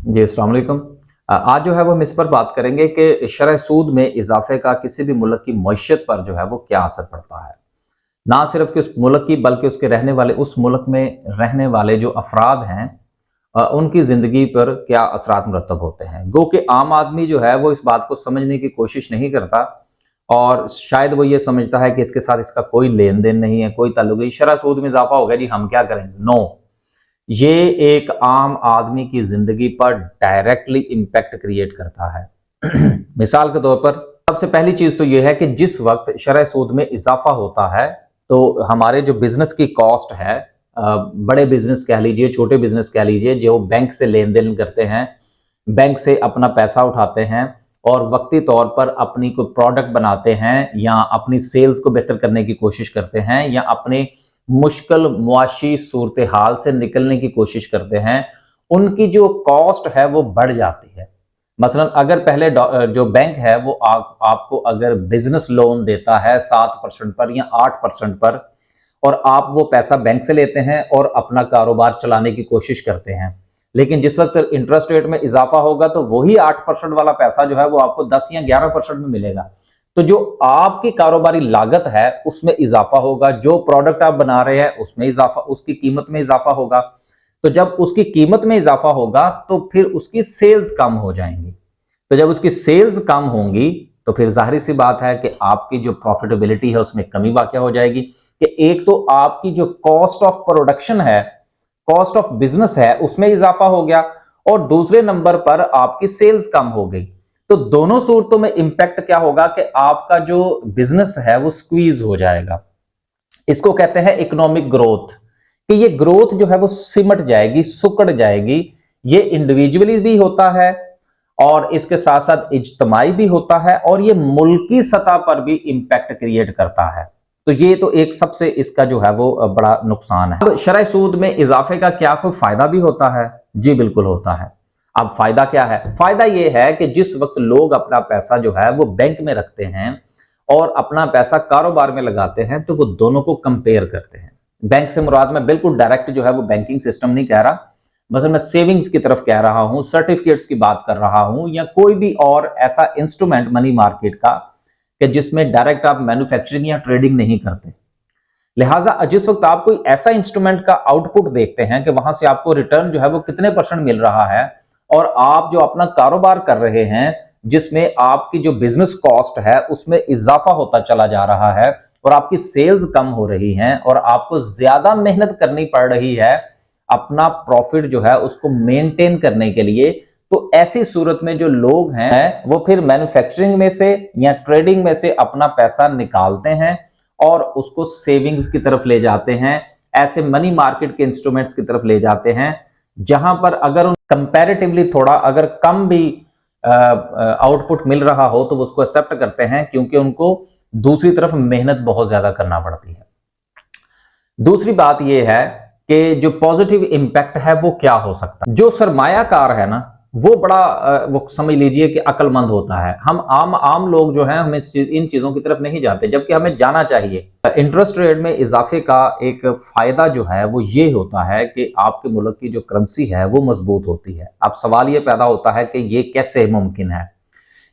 जी, अस्सलाम वालेकुम। आज जो है वो हम इस पर बात करेंगे कि शरह सूद में इजाफे का किसी भी मुल्क की मईशत पर जो है वो क्या असर पड़ता है। ना सिर्फ कि उस मुल्क की बल्कि उसके रहने वाले उस मुल्क में रहने वाले जो अफराद हैं उनकी ज़िंदगी पर क्या असरात मुरतब होते हैं। गो कि आम आदमी जो है वो इस बात को समझने की कोशिश नहीं करता और शायद वो ये समझता है कि इसके साथ इसका कोई लेन-देन नहीं है, कोई ताल्लुक नहीं। शरह सूद में इजाफा हो गया जी, हम क्या करेंगे? नो। ये एक आम आदमी की जिंदगी पर डायरेक्टली इंपैक्ट क्रिएट करता है। मिसाल के तौर पर सबसे पहली चीज तो यह है कि जिस वक्त शरह सूद में इजाफा होता है तो हमारे जो बिजनेस की कॉस्ट है, बड़े बिजनेस कह लीजिए, छोटे बिजनेस कह लीजिए, जो बैंक से लेन देन करते हैं, बैंक से अपना पैसा उठाते हैं और वक्ती तौर पर अपनी कोई प्रोडक्ट बनाते हैं या अपनी सेल्स को बेहतर करने की कोशिश करते हैं या अपने मुश्किल मुआशी सूरत हाल से निकलने की कोशिश करते हैं, उनकी जो कॉस्ट है वो बढ़ जाती है। मसलन अगर पहले जो बैंक है वो आपको अगर बिजनेस लोन देता है 7% पर या 8% पर, और आप वो पैसा बैंक से लेते हैं और अपना कारोबार चलाने की कोशिश करते हैं, लेकिन जिस वक्त इंटरेस्ट रेट में इजाफा होगा तो वही 8% वाला पैसा जो है वो आपको 10 या 11% में मिलेगा। तो जो आपकी कारोबारी लागत है उसमें इजाफा होगा, जो प्रोडक्ट आप बना रहे हैं उसमें इजाफा, उसकी कीमत में इजाफा होगा। तो जब उसकी कीमत में इजाफा होगा तो फिर उसकी सेल्स कम हो जाएंगी। तो जब उसकी सेल्स कम होंगी तो फिर जाहिर सी बात है कि आपकी जो प्रॉफिटेबिलिटी है उसमें कमी वाक़ हो जाएगी कि एक तो आपकी जो कॉस्ट ऑफ प्रोडक्शन है, कॉस्ट ऑफ बिजनेस है, उसमें इजाफा हो गया और दूसरे नंबर पर आपकी सेल्स कम हो गई। तो दोनों सूरतों में इंपैक्ट क्या होगा कि आपका जो बिजनेस है वो स्क्वीज हो जाएगा। इसको कहते हैं इकोनॉमिक ग्रोथ, कि ये ग्रोथ जो है वो सिमट जाएगी, सुकड़ जाएगी। ये इंडिविजुअली भी होता है और इसके साथ साथ इज्तमाई भी होता है और ये मुल्की सतह पर भी इंपैक्ट क्रिएट करता है। तो ये तो एक सबसे इसका जो है वो बड़ा नुकसान है। अब शरह सूद में इजाफे का क्या कोई फायदा भी होता है? जी बिल्कुल होता है। अब फायदा क्या है? फायदा यह है कि जिस वक्त लोग अपना पैसा जो है वो बैंक में रखते हैं और अपना पैसा कारोबार में लगाते हैं तो वो दोनों को कंपेयर करते हैं। बैंक से मुराद मैं बिल्कुल डायरेक्ट जो है वो बैंकिंग सिस्टम नहीं कह रहा, मतलब मैं सेविंग्स की तरफ कह रहा हूं, सर्टिफिकेट्स की बात कर रहा हूं या कोई भी और ऐसा इंस्ट्रूमेंट मनी मार्केट का कि जिसमें डायरेक्ट आप मैन्युफैक्चरिंग या ट्रेडिंग नहीं करते। लिहाजा जिस वक्त आप कोई ऐसा इंस्ट्रूमेंट का आउटपुट देखते हैं कि वहां से आपको रिटर्न जो है वो कितने परसेंट मिल रहा है और आप जो अपना कारोबार कर रहे हैं जिसमें आपकी जो बिजनेस कॉस्ट है उसमें इजाफा होता चला जा रहा है और आपकी सेल्स कम हो रही हैं और आपको ज्यादा मेहनत करनी पड़ रही है अपना प्रॉफिट जो है उसको मेंटेन करने के लिए, तो ऐसी सूरत में जो लोग हैं वो फिर मैन्युफैक्चरिंग में से या ट्रेडिंग में से अपना पैसा निकालते हैं और उसको सेविंग्स की तरफ ले जाते हैं, ऐसे मनी मार्केट के इंस्ट्रूमेंट्स की तरफ ले जाते हैं जहां पर अगर उन कंपैरेटिवली थोड़ा अगर कम भी आउटपुट मिल रहा हो तो वो उसको एक्सेप्ट करते हैं क्योंकि उनको दूसरी तरफ मेहनत बहुत ज्यादा करना पड़ती है। दूसरी बात यह है कि जो पॉजिटिव इंपैक्ट है वो क्या हो सकता है। जो सरमायाकार है ना वो बड़ा वो समझ लीजिए कि अक्लमंद होता है। हम आम लोग जो हैं हमें इन चीजों की तरफ नहीं जाते जबकि हमें जाना चाहिए। इंटरेस्ट रेट में इजाफे का एक फायदा जो है वो ये होता है कि आपके मुल्क की जो करेंसी है वो मजबूत होती है। अब सवाल ये पैदा होता है कि ये कैसे मुमकिन है।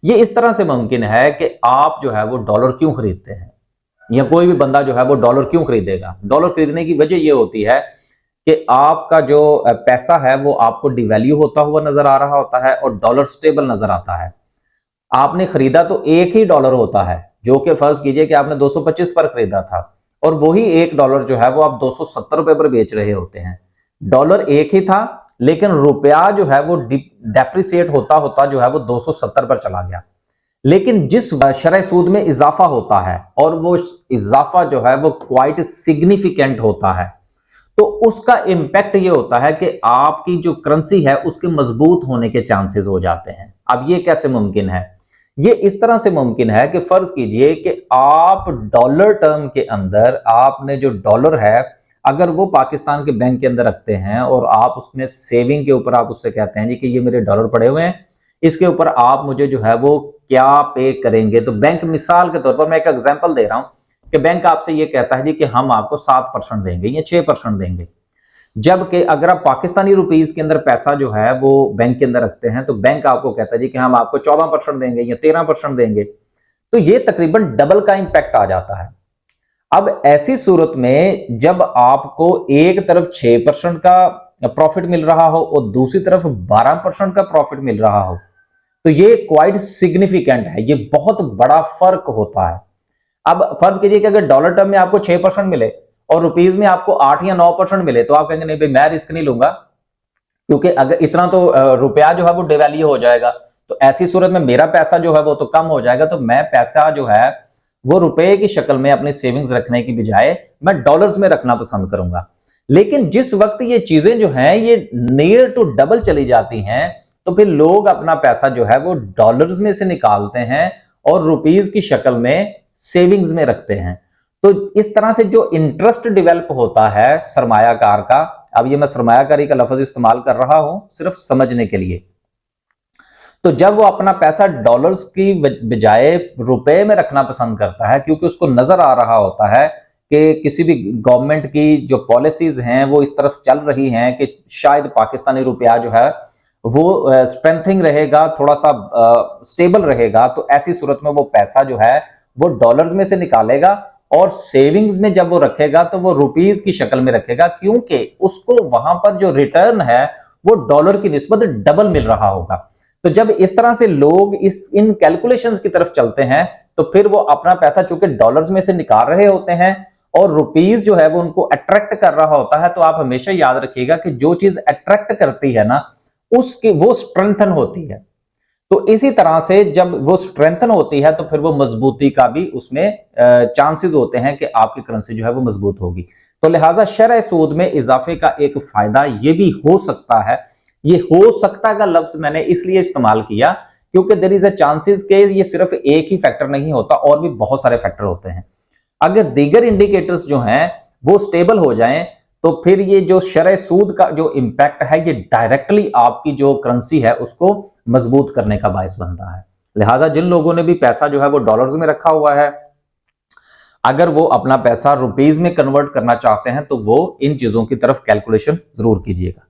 ये इस तरह से मुमकिन है कि आप जो है वो डॉलर क्यों खरीदते हैं या कोई भी बंदा जो है वो डॉलर क्यों खरीदेगा। डॉलर खरीदने की वजह यह होती है कि आपका जो पैसा है वो आपको डिवैल्यू होता हुआ नजर आ रहा होता है और डॉलर स्टेबल नजर आता है। आपने खरीदा तो एक ही डॉलर होता है जो कि फर्ज कीजिए कि आपने 225 पर खरीदा था और वही $1 जो है वो आप 270 रुपए पर बेच रहे होते हैं। डॉलर एक ही था लेकिन रुपया जो है वो डेप्रिसिएट होता होता जो है वो 270 पर चला गया। लेकिन जिस शरह सूद में इजाफा होता है और वो इजाफा जो है वो क्वाइट सिग्निफिकेंट होता है तो उसका इंपैक्ट ये होता है कि आपकी जो करेंसी है उसके मजबूत होने के चांसेस हो जाते हैं। अब ये कैसे मुमकिन है? ये इस तरह से मुमकिन है कि फर्ज कीजिए कि आप डॉलर टर्म के अंदर आपने जो डॉलर है अगर वो पाकिस्तान के बैंक के अंदर रखते हैं और आप उसमें सेविंग के ऊपर आप उससे कहते हैं जी कि ये मेरे डॉलर पड़े हुए हैं, इसके ऊपर आप मुझे जो है वो क्या पे करेंगे। तो बैंक, मिसाल के तौर पर मैं एक एग्जांपल दे रहा हूं कि बैंक आपसे ये कहता है जी कि हम आपको 7% देंगे या 6% देंगे। जबकि अगर आप पाकिस्तानी रुपीस के अंदर पैसा जो है वो बैंक के अंदर रखते हैं तो बैंक आपको कहता है जी कि हम आपको 14% देंगे या 13% देंगे, तो ये तकरीबन डबल का इंपैक्ट आ जाता है। अब ऐसी सूरत में जब आपको एक तरफ 6% का प्रॉफिट मिल रहा हो और दूसरी तरफ 12% का प्रॉफिट मिल रहा हो, तो ये क्वाइट सिग्निफिकेंट है, ये बहुत बड़ा फर्क होता है। अब फर्ज कीजिए कि अगर डॉलर टर्म में आपको 6% मिले और रुपीज में आपको 8 या 9% मिले, तो आप कहेंगे नहीं भाई मैं रिस्क नहीं लूंगा, क्योंकि अगर इतना तो रुपया जो है वो डिवैल्यू हो जाएगा, तो ऐसी सूरत में मेरा पैसा जो है वो तो कम हो जाएगा, तो मैं पैसा जो है वो रुपए की शक्ल में अपनी सेविंग्स रखने की बजाय मैं डॉलर्स में रखना पसंद करूंगा। लेकिन जिस वक्त ये चीजें जो हैं ये नियर टू डबल चली जाती हैं, तो फिर लोग अपना पैसा जो है वो डॉलर्स में से निकालते हैं और रुपीज की शक्ल में सेविंग्स में रखते हैं। तो इस तरह से जो इंटरेस्ट डेवलप होता है सरमायाकार का, अब ये मैं सरमायाकारी का लफ्ज इस्तेमाल कर रहा हूं सिर्फ समझने के लिए, तो जब वो अपना पैसा डॉलर्स की बजाय रुपए में रखना पसंद करता है, क्योंकि उसको नजर आ रहा होता है कि किसी भी गवर्नमेंट की जो पॉलिसीज हैं वो इस तरफ चल रही हैं कि शायद पाकिस्तानी रुपया जो है वो स्ट्रेंथिंग रहेगा, थोड़ा सा स्टेबल रहेगा, तो ऐसी सूरत में वो पैसा जो है वो डॉलर्स में से निकालेगा और सेविंग्स में जब वो रखेगा तो वो रुपीज की शक्ल में रखेगा, क्योंकि उसको वहां पर जो रिटर्न है वो डॉलर की निस्बत डबल मिल रहा होगा। तो जब इस तरह से लोग इन कैलकुलेशंस की तरफ चलते हैं, तो फिर वो अपना पैसा चूंकि डॉलर्स में से निकाल रहे होते हैं और रुपीज जो है वो उनको अट्रैक्ट कर रहा होता है, तो आप हमेशा याद रखिएगा कि जो चीज अट्रैक्ट करती है ना उसकी वो स्ट्रेंथन होती है। तो इसी तरह से जब वो स्ट्रेंथन होती है तो फिर वो मजबूती का भी उसमें चांसेस होते हैं कि आपकी करेंसी जो है वो मजबूत होगी। तो लिहाजा शरह सूद में इजाफे का एक फायदा ये भी हो सकता है, ये हो सकता का लफ्ज मैंने इसलिए इस्तेमाल किया क्योंकि देयर इज अ चांसेस के ये सिर्फ एक ही फैक्टर नहीं होता, और भी बहुत सारे फैक्टर होते हैं। अगर दीगर इंडिकेटर्स जो हैं वो स्टेबल हो जाएं तो फिर ये जो शरह सूद का जो इंपैक्ट है ये डायरेक्टली आपकी जो करेंसी है उसको मजबूत करने का बायस बनता है। लिहाजा जिन लोगों ने भी पैसा जो है वो डॉलर्स में रखा हुआ है, अगर वो अपना पैसा रुपीज में कन्वर्ट करना चाहते हैं तो वो इन चीजों की तरफ कैलकुलेशन जरूर कीजिएगा।